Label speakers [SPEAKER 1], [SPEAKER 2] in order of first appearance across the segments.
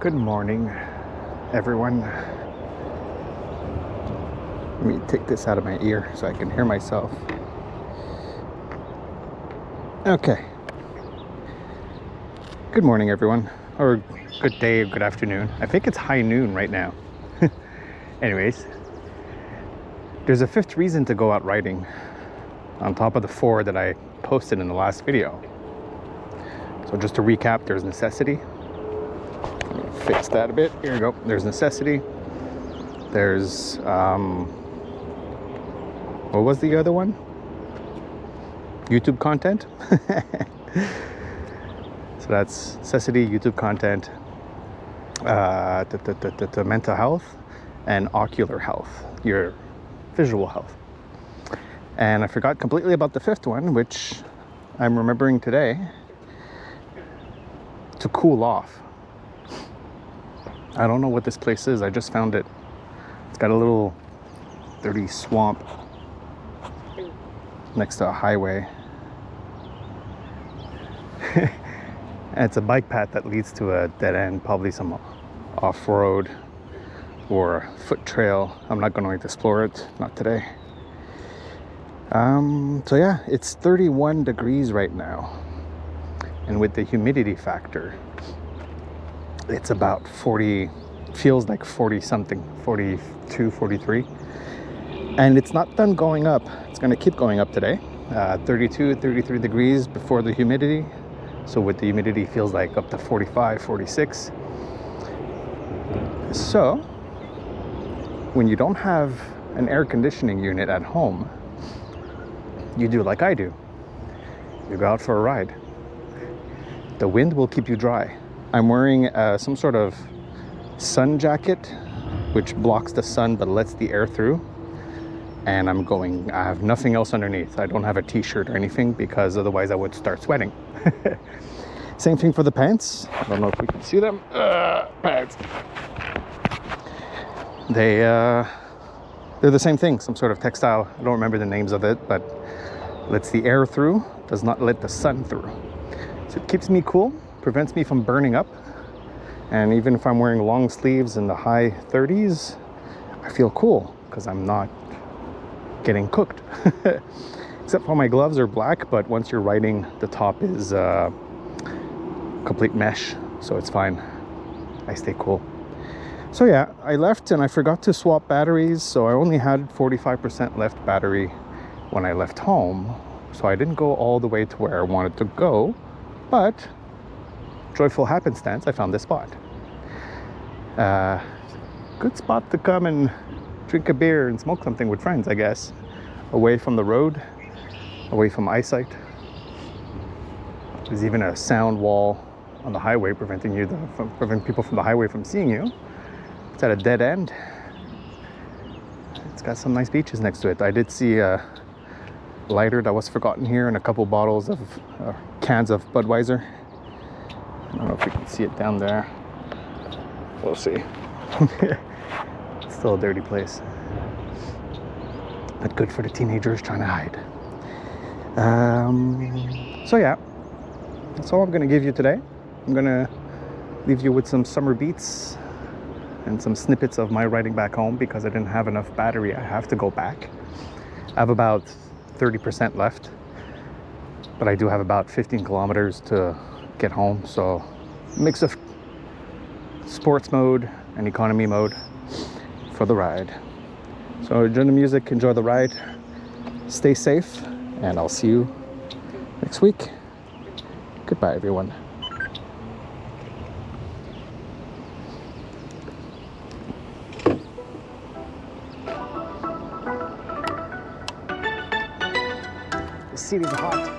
[SPEAKER 1] Good morning, everyone. Let me take this out of my ear so I can hear myself. Okay. Good morning, everyone. Or good day, or good afternoon. I think it's high noon right now. Anyways, there's a fifth reason to go out riding on top of the 4 that I posted in the last video. So just to recap, there's necessity. I'm gonna fix that a bit. Here we go. There's necessity. There's what was the other one? YouTube content. So that's necessity, YouTube content, the mental health, and ocular health, your visual health. And I forgot completely about the 5th one, which I'm remembering today, to cool off. I don't know what this place is. I just found it. It's got a little dirty swamp next to a highway. And it's a bike path that leads to a dead end, probably some off-road or foot trail. I'm not going to explore it, not today. So yeah, it's 31 degrees right now. And with the humidity factor, it's about 40, feels like 40 something, 42, 43. And it's not done going up. It's going to keep going up today. 32, 33 degrees before the humidity. So with the humidity, feels like up to 45, 46. So when you don't have an air conditioning unit at home, you do like I do. You go out for a ride. The wind will keep you dry. I'm wearing some sort of sun jacket, which blocks the sun but lets the air through. And I have nothing else underneath. I don't have a t-shirt or anything because otherwise I would start sweating. Same thing for the pants. I don't know if we can see them. Pants. They're the same thing, some sort of textile. I don't remember the names of it, but lets the air through, does not let the sun through. So it keeps me cool, prevents me from burning up. And even if I'm wearing long sleeves in the high 30s, I feel cool because I'm not getting cooked. Except for my gloves are black, but once you're riding, the top is complete mesh, so it's fine. I stay cool. So yeah, I left and I forgot to swap batteries, so I only had 45% left battery when I left home. So I didn't go all the way to where I wanted to go, but joyful happenstance, I found this spot. Good spot to come and drink a beer and smoke something with friends, I guess. Away from the road, away from eyesight. There's even a sound wall on the highway preventing people from the highway from seeing you. It's at a dead end. It's got some nice beaches next to it. I did see a lighter that was forgotten here and a couple bottles of cans of Budweiser. I don't know if you can see it down there. We'll see. It's still a dirty place, but good for the teenagers trying to hide. So yeah, that's all I'm gonna give you today. I'm gonna leave you with some summer beats and some snippets of my riding back home because I didn't have enough battery. I have to go back. I have about 30% left, but I do have about 15 kilometers to get home. So mix of sports mode and economy mode for the ride. So enjoy the music, enjoy the ride, stay safe, and I'll see you next week. Goodbye, everyone. The city's hot.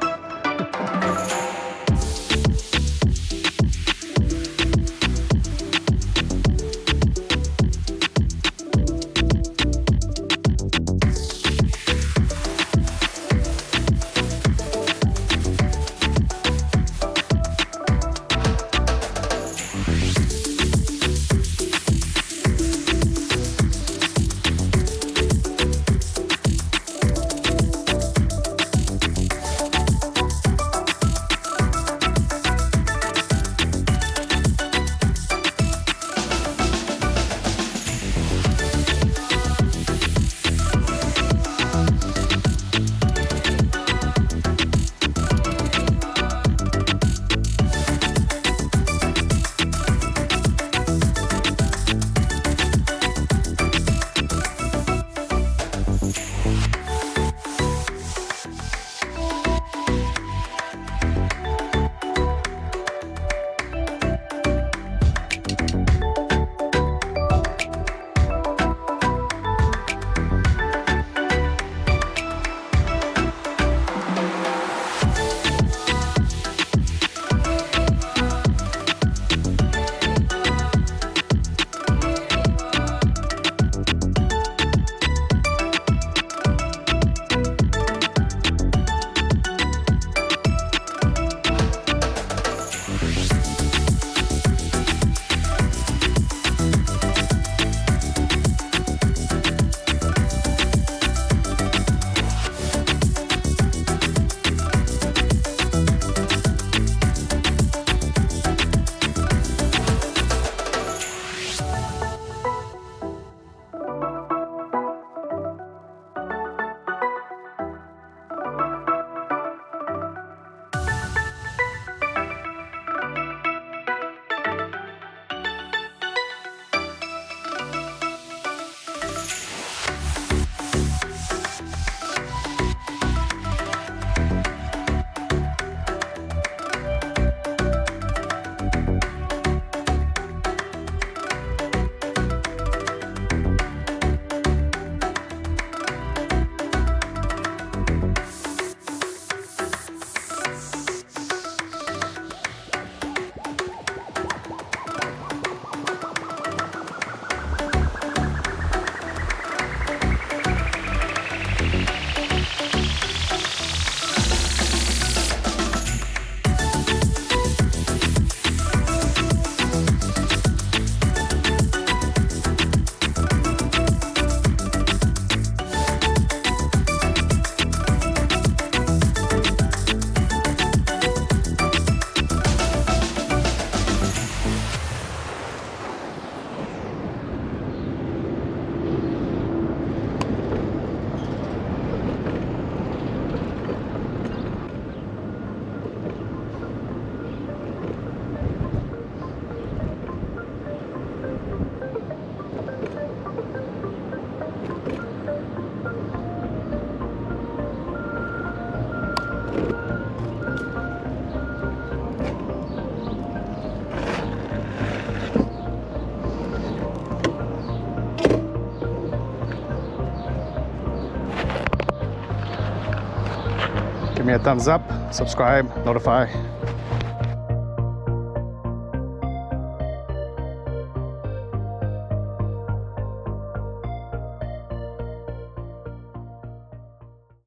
[SPEAKER 1] Give me a thumbs up, subscribe, notify.